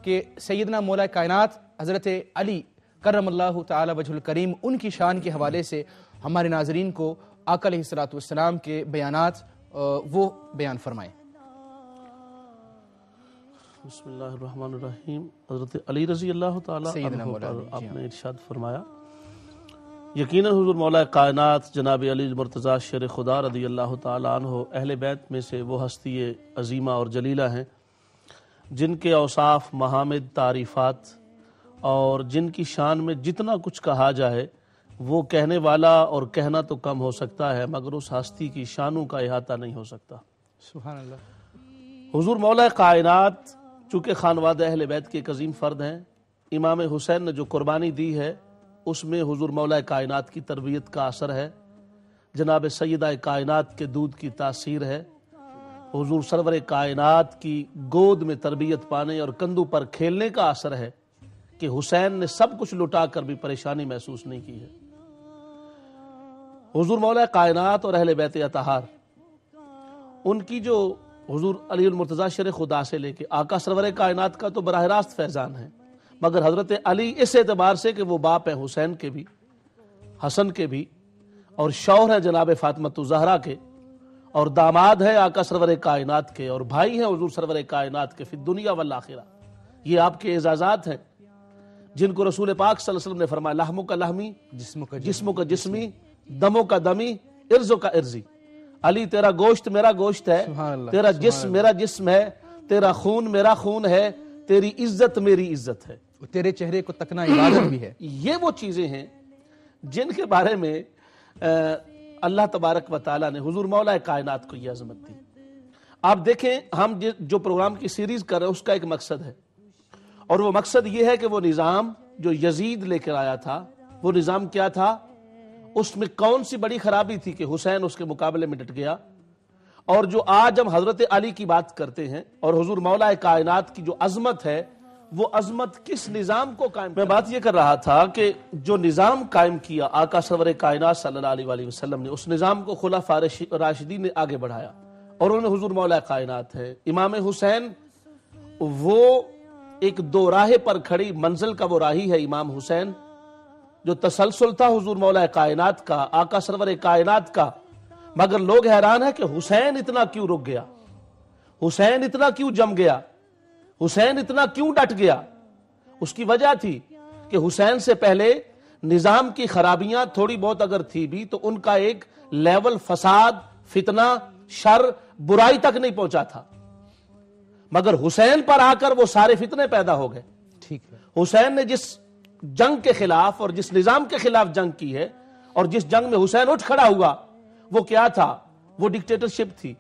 کہ سیدنا مولا کائنات حضرت علی کرم اللہ تعالی وجہ الکریم ان کی شان کے حوالے سے ہمارے ناظرین کو آقا علیہ السلام کے بیانات وہ بیان فرمائیں۔ بسم اللہ الرحمن الرحیم۔ حضرت علی رضی اللہ تعالی عنہ پر آپ نے ارشاد فرمایا، یقیناً حضور مولا کائنات جناب علی مرتضیٰ شیر خدا رضی اللہ تعالی عنہ اہل بیت میں سے وہ ہستی عظیمہ اور جلیلہ ہیں جن کے اوصاف، محامد، تعریفات اور جن کی شان میں جتنا کچھ کہا جائے وہ کہنے والا اور کہنا تو کم ہو سکتا ہے مگر اس ہستی کی شانوں کا احاطہ نہیں ہو سکتا۔ سبحان اللہ۔ حضور مولا کائنات چونکہ خانواد اہل بیت کے ایک عظیم فرد ہیں، امام حسین نے جو قربانی دی ہے اس میں حضور مولا کائنات کی تربیت کا اثر ہے، جناب سیدہ کائنات کے دودھ کی تاثیر ہے، حضور سرور کائنات کی گود میں تربیت پانے اور کندھوں پر کھیلنے کا اثر ہے کہ حسین نے سب کچھ لٹا کر بھی پریشانی محسوس نہیں کی ہے۔ حضور مولا کائنات اور اہل بیت اطہار ان کی جو حضور علی المرتضیٰ شیر خدا سے لے کے آقا سرور کائنات کا تو براہ راست فیضان ہے، مگر حضرت علی اس اعتبار سے کہ وہ باپ ہیں حسین کے بھی، حسن کے بھی، اور شوہر ہیں جناب فاطمہ الزہرا کے، اور داماد ہے آقا سرور کائنات کے، اور بھائی ہیں حضور سرور کائنات کے فی الدنیا والآخرہ۔ یہ آپ کے اعزازات ہیں جن کو رسول پاک صلی اللہ علیہ وسلم نے فرمایا لحمو کا لحمی، جسمو کا جسمی، دمو کا دمی، ارزو کا ارزی۔ علی تیرا گوشت میرا گوشت ہے، تیرا جسم میرا جسم ہے، تیرا خون میرا خون ہے، تیری عزت میری عزت ہے، تیرے چہرے کو تکنا عبادت بھی ہے۔ یہ وہ چیزیں ہیں جن کے بارے میں اللہ تبارک و تعالیٰ نے حضور مولا کائنات کو یہ عظمت دی۔ آپ دیکھیں ہم جو پروگرام کی سیریز کر رہے ہیں اس کا ایک مقصد ہے، اور وہ مقصد یہ ہے کہ وہ نظام جو یزید لے کر آیا تھا وہ نظام کیا تھا، اس میں کون سی بڑی خرابی تھی کہ حسین اس کے مقابلے میں ڈٹ گیا، اور جو آج ہم حضرت علی کی بات کرتے ہیں اور حضور مولا کائنات کی جو عظمت ہے وہ عظمت کس نظام کو قائم میں بات یہ کر رہا تھا کہ جو نظام قائم کیا آقا سرور کائنات صلی اللہ علیہ وسلم نے، اس نظام کو خلفاء راشدین نے آگے بڑھایا، اور انہوں نے حضور مولا کائنات ہے امام حسین، وہ ایک دو راہ پر کھڑی منزل کا وہ راہی ہے امام حسین، جو تسلسل تھا حضور مولا کائنات کا، آقا سرور کائنات کا، مگر لوگ حیران ہیں کہ حسین اتنا کیوں رک گیا، حسین اتنا کیوں جم گیا، حسین اتنا کیوں ڈٹ گیا۔ اس کی وجہ تھی کہ حسین سے پہلے نظام کی خرابیاں تھوڑی بہت اگر تھی بھی تو ان کا ایک لیول فساد، فتنہ، شر، برائی تک نہیں پہنچا تھا، مگر حسین پر آ کر وہ سارے فتنے پیدا ہو گئے۔ ٹھیک ہے، حسین نے جس جنگ کے خلاف اور جس نظام کے خلاف جنگ کی ہے اور جس جنگ میں حسین اٹھ کھڑا ہوا وہ کیا تھا، وہ ڈکٹیٹرشپ تھی۔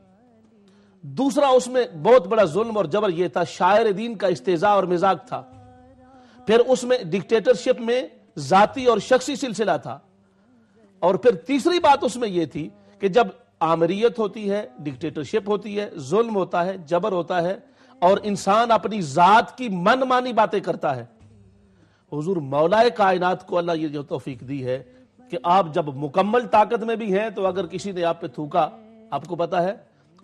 دوسرا اس میں بہت بڑا ظلم اور جبر یہ تھا، شاعر دین کا استہزاء اور مذاق تھا۔ پھر اس میں ڈکٹیٹرشپ میں ذاتی اور شخصی سلسلہ تھا، اور پھر تیسری بات اس میں یہ تھی کہ جب آمریت ہوتی ہے، ڈکٹیٹرشپ ہوتی ہے، ظلم ہوتا ہے، جبر ہوتا ہے، اور انسان اپنی ذات کی من مانی باتیں کرتا ہے، حضور مولا کائنات کو اللہ یہ جو توفیق دی ہے کہ آپ جب مکمل طاقت میں بھی ہیں تو اگر کسی نے آپ پہ تھوکا، آپ کو پتا ہے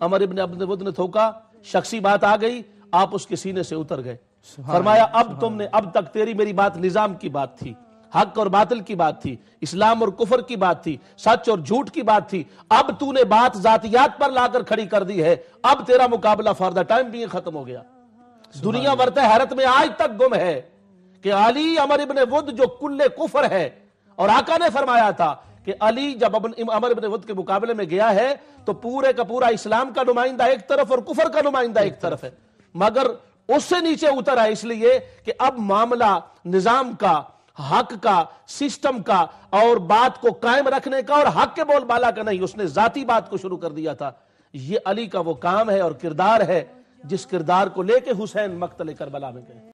عمر ابن عبد ود نے تھوکا، شخصی بات آ گئی، آپ اس کے سینے سے اتر گئے، فرمایا اب تک تیری میری بات نظام کی بات تھی، حق اور باطل کی بات تھی، اسلام اور کفر کی بات تھی، سچ اور جھوٹ کی بات تھی، اب تو نے بات ذاتیات پر لا کر کھڑی کر دی ہے، اب تیرا مقابلہ فار دا ٹائم بھی ختم ہو گیا۔ دنیا ورتہ حیرت میں آج تک گم ہے کہ علی عمر ابن ود جو کل کفر ہے، اور آقا نے فرمایا تھا کہ علی جب عمر ابن ود کے مقابلے میں گیا ہے تو پورے کا پورا اسلام کا نمائندہ ایک طرف اور کفر کا نمائندہ ایک طرف ہے، مگر اس سے نیچے اتر ہے اس لیے کہ اب معاملہ نظام کا، حق کا، سسٹم کا اور بات کو قائم رکھنے کا اور حق کے بول بالا کا نہیں، اس نے ذاتی بات کو شروع کر دیا تھا۔ یہ علی کا وہ کام ہے اور کردار ہے جس کردار کو لے کے حسین مقتل کربلا میں گئے۔